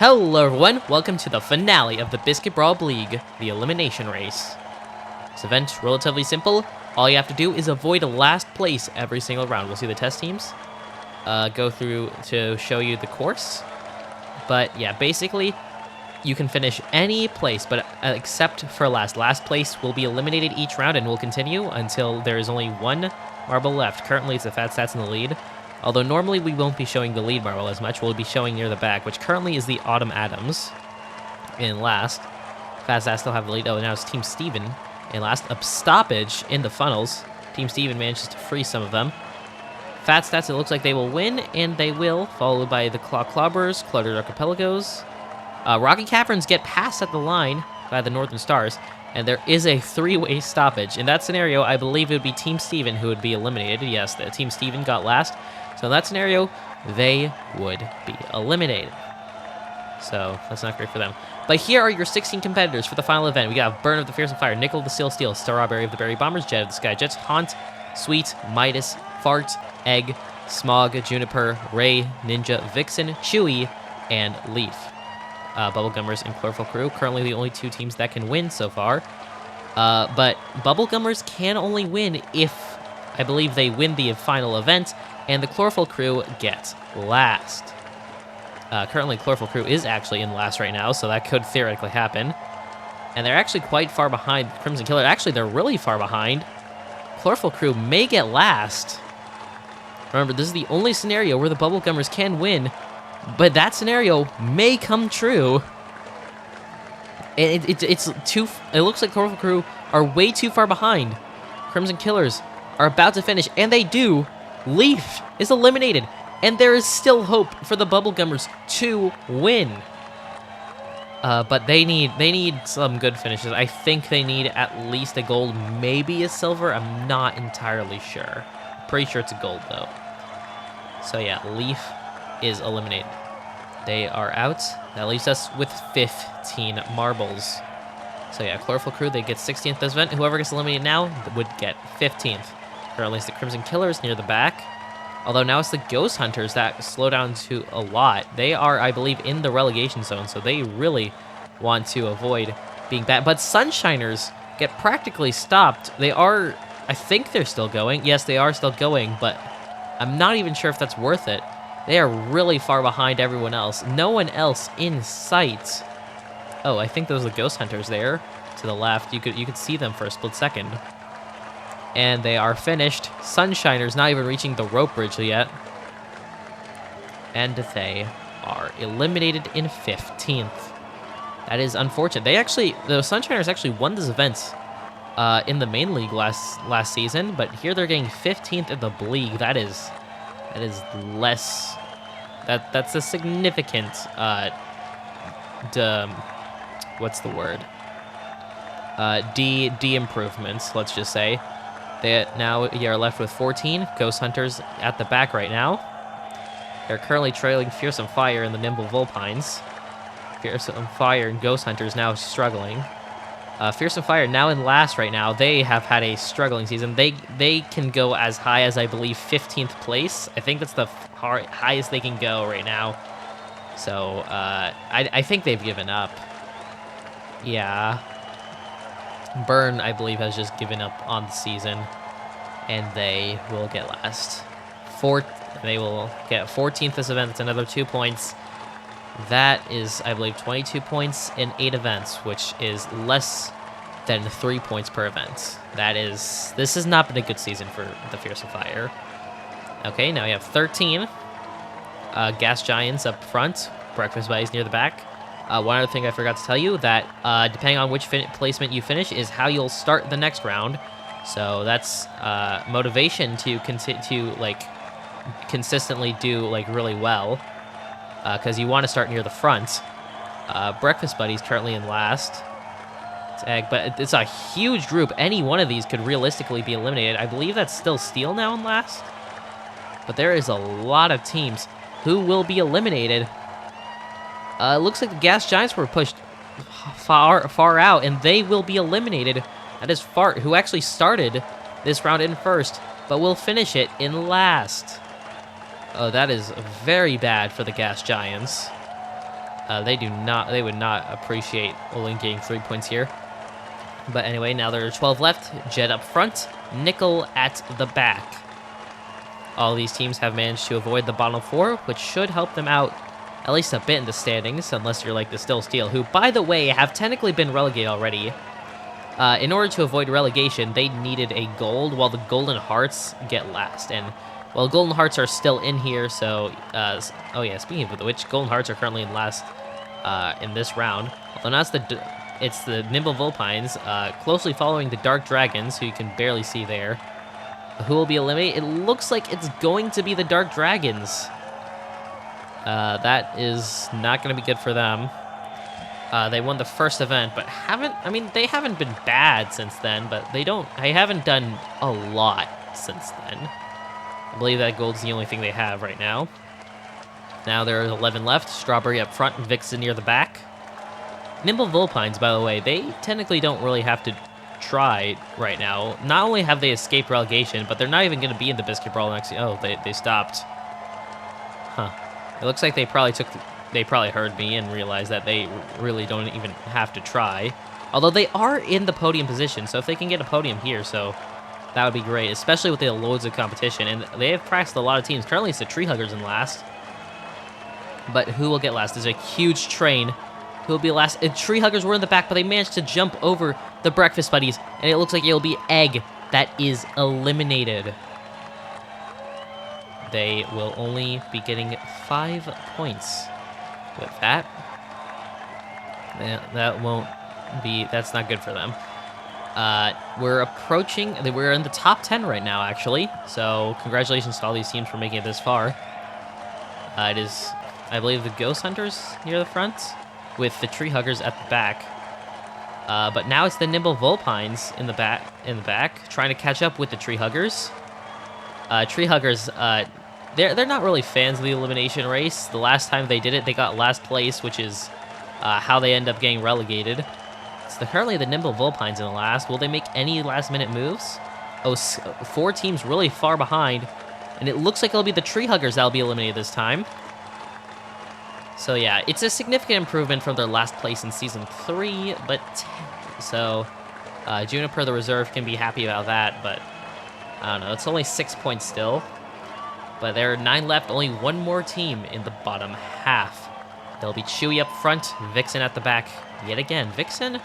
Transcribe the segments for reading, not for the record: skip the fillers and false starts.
Hello everyone, welcome to the finale of the Biscuit Brawl Bleague, the elimination race. This event's relatively simple. All you have to do is avoid last place every single round. We'll see the test teams go through to show you the course. But yeah, basically, you can finish any place, but except for last. Last place will be eliminated each round and will continue until there is only one marble left. Currently, it's the Fat Stats in the lead. Although normally we won't be showing the lead marble as much, we'll be showing near the back, which currently is the Autumn Adams in last. Fast Ass still have the lead. Oh, now it's Team Steven in last. A stoppage in the funnels. Team Steven manages to free some of them. Fat Stats, it looks like they will win, and they will, followed by the Claw Clobbers, Cluttered Archipelagos. Rocky Caverns get passed at the line by the Northern Stars, and there is a three-way stoppage. In that scenario, I believe it would be Team Steven who would be eliminated. Yes, the Team Steven got last. So in that scenario, they would be eliminated. So that's not great for them. But here are your 16 competitors for the final event. We got Burn of the Fearsome Fire, Nickel of the Steel, Strawberry of the Berry Bombers, Jet of the Sky Jets, Haunt, Sweet, Midas, Fart, Egg, Smog, Juniper, Ray, Ninja, Vixen, Chewy, and Leaf. Bubblegummers and Chlorophyll Crew, currently the only two teams that can win so far. But Bubblegummers can only win if, I believe, they win the final event, and the Chlorophyll Crew get last. Currently, Chlorophyll Crew is actually in last right now, so that could theoretically happen. And they're actually quite far behind Crimson Killer. Actually, they're really far behind. Chlorophyll Crew may get last. Remember, this is the only scenario where the Bubblegummers can win, but that scenario may come true. It looks like Chlorophyll Crew are way too far behind. Crimson Killers are about to finish, and they do. Leaf is eliminated, and there is still hope for the Bubblegummers to win. But they need some good finishes. I think they need at least a gold, maybe a silver. I'm not entirely sure. Pretty sure it's a gold, though. So yeah, Leaf is eliminated. They are out. That leaves us with 15 marbles. So yeah, Chlorophyll Crew, they get 16th this event. Whoever gets eliminated now would get 15th. Currently it's the Crimson Killers near the back. Although now it's the Ghost Hunters that slow down to a lot. They are, I believe, in the relegation zone, so they really want to avoid being bad. But Sunshiners get practically stopped. They are, I think they're still going. Yes, they are still going, but I'm not even sure if that's worth it. They are really far behind everyone else. No one else in sight. Oh, I think those are the Ghost Hunters there to the left. You could see them for a split second. And they are finished. Sunshiners not even reaching the rope bridge yet. And they are eliminated in 15th. That is unfortunate. The Sunshiners actually won this event in the main league last season, but here they're getting 15th in the Bleague. That is less. That's a significant what's the word? improvements, let's just say. They now are left with 14 Ghost Hunters at the back right now. They're currently trailing Fearsome Fire and the Nimble Vulpines. Fearsome Fire and Ghost Hunters now struggling. Fearsome Fire now in last right now. They have had a struggling season. They can go as high as, I believe, 15th place. I think that's the highest they can go right now. So I think they've given up. Yeah. Burn, I believe, has just given up on the season, and they will get last. They will get 14th this event. That's another 2 points. That is, I believe, 22 points in 8 events, which is less than 3 points per event. This has not been a good season for the Fearsome Fire. Okay, now we have 13 Gas Giants up front. Breakfast Buddies near the back. One other thing I forgot to tell you, that depending on which placement you finish is how you'll start the next round. So that's motivation to consistently do really well, because you want to start near the front. Breakfast Buddies currently in last. It's Egg, but it's a huge group. Any one of these could realistically be eliminated. I believe that's still Steel now in last. But there is a lot of teams who will be eliminated. It looks like the Gas Giants were pushed far out, and they will be eliminated. That is Fart, who actually started this round in first, but will finish it in last. Oh, that is very bad for the Gas Giants. They would not appreciate only getting 3 points here. But anyway, now there are 12 left. Jet up front, Nickel at the back. All these teams have managed to avoid the bottom 4, which should help them out at least a bit in the standings, unless you're like the Still Steel, who, by the way, have technically been relegated already. In order to avoid relegation, they needed a gold, while the Golden Hearts get last. And, well, Golden Hearts are still in here, so... oh yeah, speaking of which, Golden Hearts are currently in last in this round. Although now it's the Nimble Vulpines, closely following the Dark Dragons, who you can barely see there. Who will be eliminated? It looks like it's going to be the Dark Dragons. That is not going to be good for them. They won the first event, but they haven't been bad since then, but they haven't done a lot since then. I believe that gold's the only thing they have right now. Now there are 11 left. Strawberry up front, Vixen near the back. Nimble Vulpines, by the way, they technically don't really have to try right now. Not only have they escaped relegation, but they're not even going to be in the Biscuit Brawl next year. Oh, they stopped. Huh. It looks like they probably heard me and realized that they really don't even have to try. Although they are in the podium position, so if they can get a podium here, so that would be great, especially with the loads of competition. And they have pressed a lot of teams. Currently, it's the Tree Huggers in last. But who will get last? There's a huge train. Who will be last? Tree Huggers were in the back, but they managed to jump over the Breakfast Buddies, and it looks like it'll be Egg that is eliminated. They will only be getting 5 points with that. That's not good for them. We're in the top 10 right now, actually. So congratulations to all these teams for making it this far. It is, I believe, the Ghost Hunters near the front, with the Tree Huggers at the back. But now it's the Nimble Vulpines in the back, trying to catch up with the Tree Huggers. Tree Huggers, they're not really fans of the elimination race. The last time they did it, they got last place, which is how they end up getting relegated. So currently the Nimble Vulpines in the last. Will they make any last-minute moves? Oh, 4 teams really far behind, and it looks like it'll be the Tree Huggers that'll be eliminated this time. So yeah, it's a significant improvement from their last place in Season 3, but... So, Juniper, the reserve, can be happy about that, but... I don't know, it's only 6 points still. But there are 9 left, only 1 more team in the bottom half. There'll be Chewy up front, Vixen at the back yet again. Vixen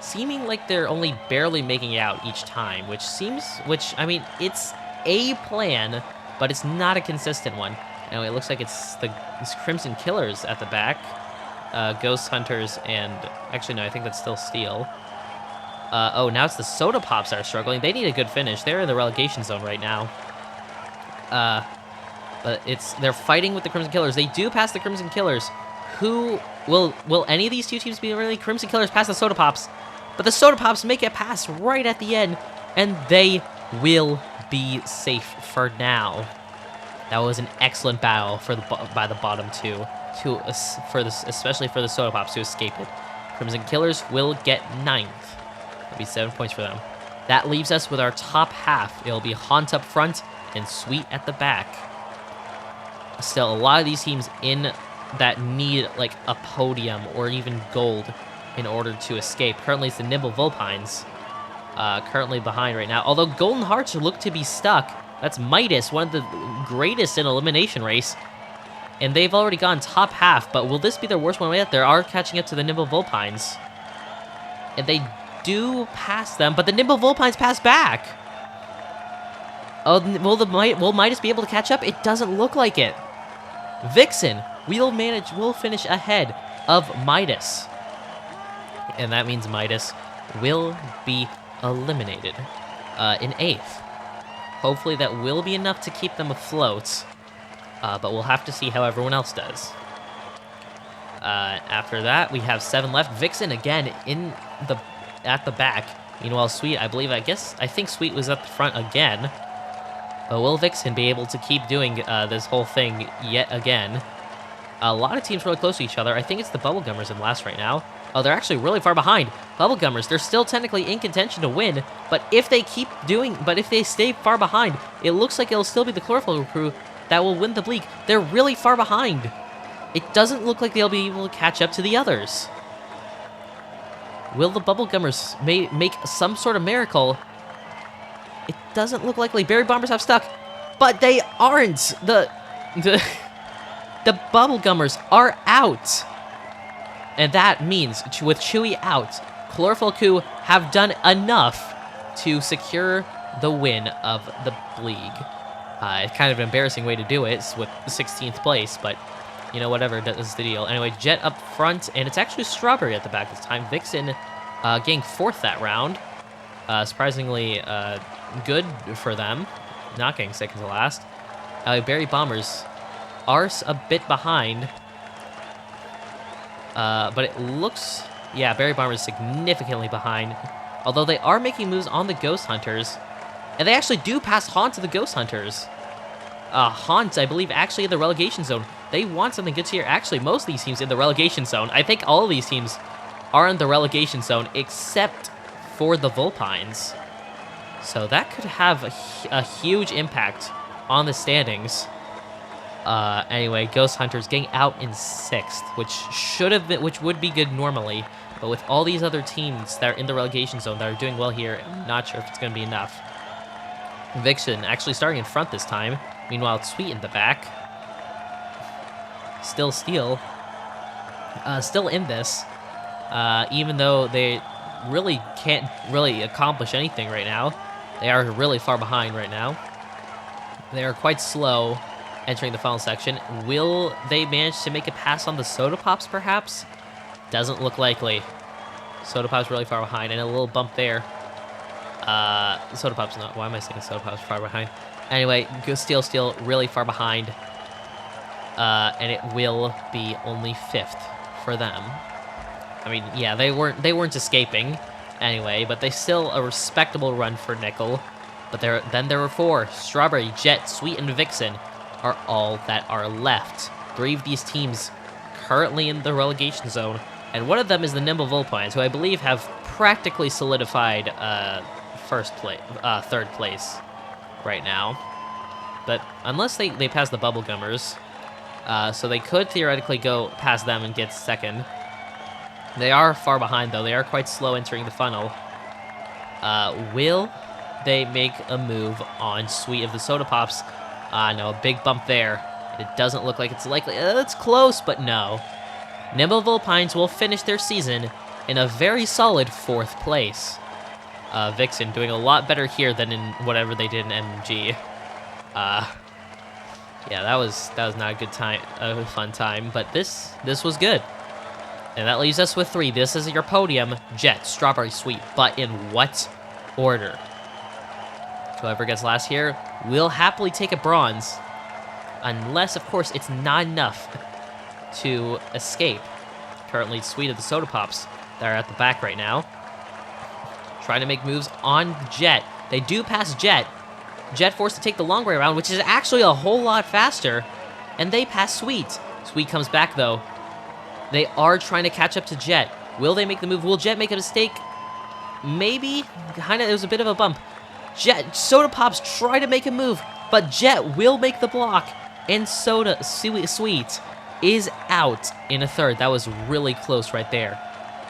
seeming like they're only barely making it out each time, I mean, it's a plan, but it's not a consistent one. Anyway, it looks like it's Crimson Killers at the back, Ghost Hunters, and actually no, I think that's still Steel. Oh, now it's the Soda Pops that are struggling. They need a good finish. They're in the relegation zone right now. But they're fighting with the Crimson Killers. They do pass the Crimson Killers. Will any of these two teams be really? Crimson Killers pass the Soda Pops, but the Soda Pops make it pass right at the end, and they will be safe for now. That was an excellent battle by the bottom two, especially for the Soda Pops to escape it. Crimson Killers will get 9th. That'll be 7 points for them. That leaves us with our top half. It'll be Haunt up front and Sweet at the back. Still, a lot of these teams in that need like a podium or even gold in order to escape. Currently, it's the Nimble Vulpines, currently behind right now. Although Golden Hearts look to be stuck. That's Midas, one of the greatest in elimination race. And they've already gone top half, but will this be their worst one yet? They are catching up to the Nimble Vulpines. And they do pass them, but the Nimble Vulpines pass back. Oh, will Midas be able to catch up? It doesn't look like it. Vixen will finish ahead of Midas. And that means Midas will be eliminated in 8th. Hopefully that will be enough to keep them afloat, but we'll have to see how everyone else does. After that, we have 7 left. Vixen again at the back. Meanwhile, Sweet, I think Sweet was up front again. But will Vixen be able to keep doing this whole thing yet again? A lot of teams really close to each other. I think it's the Bubblegummers in last right now. Oh, they're actually really far behind. Bubblegummers, they're still technically in contention to win, but if they stay far behind, it looks like it'll still be the Chlorophyll crew that will win the Bleague. They're really far behind. it doesn't look like they'll be able to catch up to the others. Will the Bubblegummers make some sort of miracle? It doesn't look likely. Berry Bombers have stuck, but they aren't. The Bubblegummers are out. And that means, with Chewy out, Chlorophyll Coup have done enough to secure the win of the Bleague. It's kind of an embarrassing way to do it with 16th place, but you know, whatever, that is the deal. Anyway, Jet up front, and it's actually Strawberry at the back this time. Vixen getting 4th that round. Surprisingly good for them, not getting 2nd to last. Berry Bombers are a bit behind, but it looks, yeah, Berry Bombers significantly behind, although they are making moves on the Ghost Hunters, and they actually do pass Haunt to the Ghost Hunters. Haunt, I believe, actually in the relegation zone. They want something good here. Actually, most of these teams in the relegation zone. I think all of these teams are in the relegation zone, except for the Vulpines. So that could have a huge impact on the standings. Anyway, Ghost Hunters getting out in 6th, which would be good normally. But with all these other teams that are in the relegation zone that are doing well here, I'm not sure if it's going to be enough. Vixen actually starting in front this time. Meanwhile, it's Sweet in the back. Still Steel. Still in this. Even though they really can't really accomplish anything right now. They are really far behind right now. They are quite slow entering the final section. Will they manage to make a pass on the Soda Pops, perhaps? Doesn't look likely. Soda Pop's really far behind, and a little bump there. Soda Pop's not. Why am I saying Soda Pop's far behind? Anyway, Steel really far behind. And it will be only 5th for them. I mean, yeah, they weren't escaping anyway, but they still a respectable run for Nickel. But then there were 4. Strawberry, Jet, Sweet, and Vixen are all that are left. 3 of these teams currently in the relegation zone, and one of them is the Nimble Vulpines, who I believe have practically solidified 3rd place right now. But unless they pass the Bubblegummers, so they could theoretically go past them and get 2nd. They are far behind, though. They are quite slow entering the funnel. Will they make a move on Sweet of the Soda Pops? No, a big bump there. It doesn't look like it's likely. It's close, but no. Nimble Vulpines will finish their season in a very solid 4th place. Vixen doing a lot better here than in whatever they did in MG. Yeah, that was not a good time, a fun time, but this was good. And that leaves us with 3. This is your podium: Jet, Strawberry, Sweet. But in what order? Whoever gets last here will happily take a bronze, unless, of course, it's not enough to escape. Currently, Sweet of the Soda Pops that are at the back right now, trying to make moves on Jet. They do pass Jet. Jet forced to take the long way around, which is actually a whole lot faster, and they pass Sweet. Sweet comes back, though. They are trying to catch up to Jet. Will they make the move? Will Jet make a mistake? Maybe. Kind of. It was a bit of a bump. Soda Pops try to make a move, but Jet will make the block, and Sweet is out in a 3rd. That was really close right there.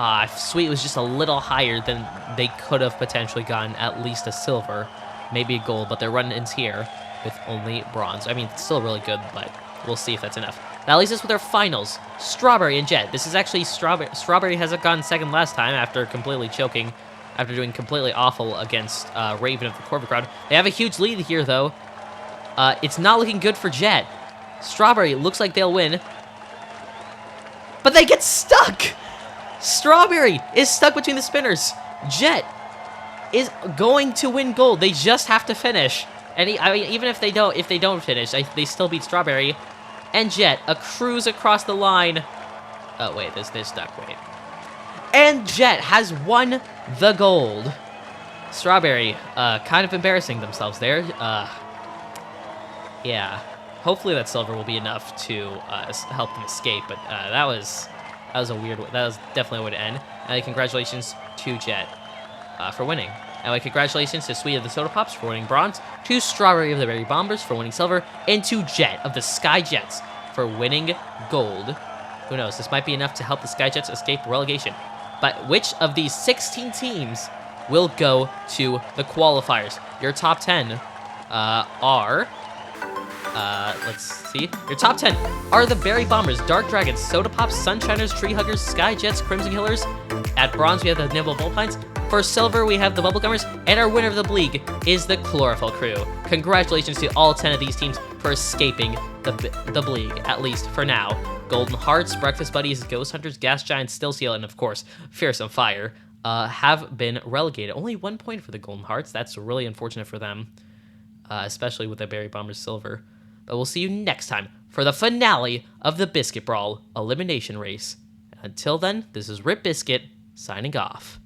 If Sweet was just a little higher, then they could have potentially gotten at least a silver, maybe a gold, but they're running in here with only bronze. I mean, it's still really good, but we'll see if that's enough. That leaves us with our finals, Strawberry and Jet. This is actually Strawberry hasn't gotten 2nd last time after completely choking, after doing completely awful against Raven of the Corvette Crowd. They have a huge lead here, though. It's not looking good for Jet. Strawberry looks like they'll win, but they get stuck! Strawberry is stuck between the spinners. Jet is going to win gold. They just have to finish. And I mean, even if they don't finish, they still beat Strawberry. And Jet, a cruise across the line. Oh, wait, they're stuck, wait. And Jet has won the gold. Strawberry, kind of embarrassing themselves there. Yeah. Hopefully that silver will be enough to help them escape, but that was a weird way. That was definitely a way to end. And congratulations to Jet for winning. And congratulations to Sweet of the Soda Pops for winning bronze, to Strawberry of the Berry Bombers for winning silver, and to Jet of the Sky Jets for winning gold. Who knows? This might be enough to help the Skyjets escape relegation. But which of these 16 teams will go to the qualifiers? Your top 10 are... let's see. Your top 10 are the Berry Bombers, Dark Dragons, Soda Pops, Sunshiners, Tree Huggers, Skyjets, Crimson Killers. At bronze, we have the Nimble Volpines. For silver, we have the Bubblegummers. And our winner of the Bleague is the Chlorophyll Crew. Congratulations to all 10 of these teams for escaping the Bleague, at least for now. Golden Hearts, Breakfast Buddies, Ghost Hunters, Gas Giants, Still Seal, and of course, Fearsome Fire have been relegated. Only 1 point for the Golden Hearts. That's really unfortunate for them, especially with the Berry Bombers silver. But we'll see you next time for the finale of the Biscuit Brawl Elimination Race. Until then, this is Rip Biscuit signing off.